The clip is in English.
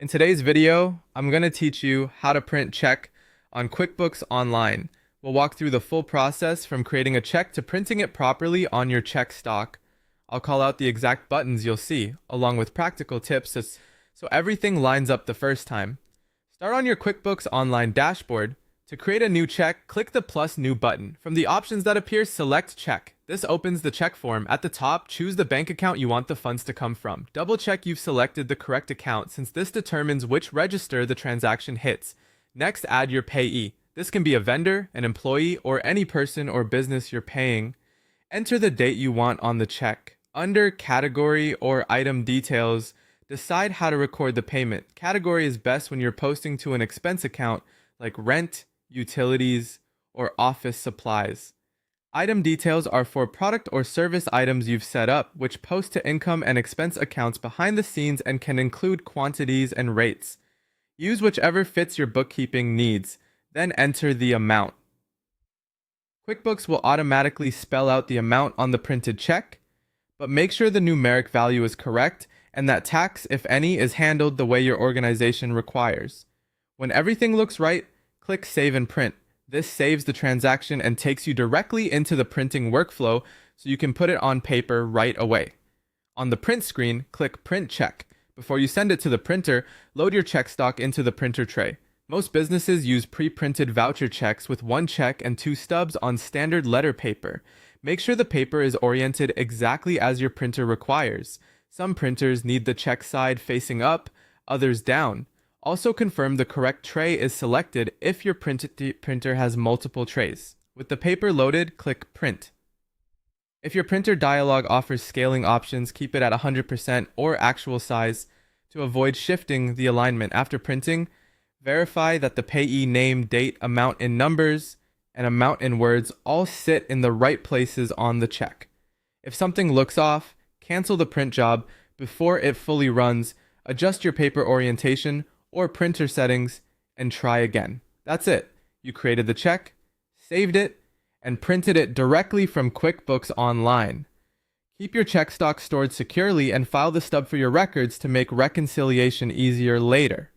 In today's video, I'm going to teach you how to print check on QuickBooks Online. We'll walk through the full process from creating a check to printing it properly on your check stock. I'll call out the exact buttons you'll see, along with practical tips so everything lines up the first time. Start on your QuickBooks Online dashboard. To create a new check, click the plus new button. From the options that appear, select check. This opens the check form. At the top, choose the bank account you want the funds to come from. Double check you've selected the correct account since this determines which register the transaction hits. Next, add your payee. This can be a vendor, an employee, or any person or business you're paying. Enter the date you want on the check. Under category or item details, decide how to record the payment. Category is best when you're posting to an expense account like rent, utilities, or office supplies. Item details are for product or service items you've set up, which post to income and expense accounts behind the scenes and can include quantities and rates. Use whichever fits your bookkeeping needs, then enter the amount. QuickBooks will automatically spell out the amount on the printed check, but make sure the numeric value is correct and that tax, if any, is handled the way your organization requires. When everything looks right, click Save and Print. This saves the transaction and takes you directly into the printing workflow so you can put it on paper right away. On the print screen, click Print Check. Before you send it to the printer, load your check stock into the printer tray. Most businesses use pre-printed voucher checks with one check and two stubs on standard letter paper. Make sure the paper is oriented exactly as your printer requires. Some printers need the check side facing up, others down. Also confirm the correct tray is selected if your printer has multiple trays. With the paper loaded, click Print. If your printer dialog offers scaling options, keep it at 100% or actual size to avoid shifting the alignment. After printing, verify that the payee name, date, amount in numbers, and amount in words all sit in the right places on the check. If something looks off, cancel the print job before it fully runs, adjust your paper orientation or printer settings, and try again. That's it. You created the check, saved it, and printed it directly from QuickBooks Online. Keep your check stock stored securely and file the stub for your records to make reconciliation easier later.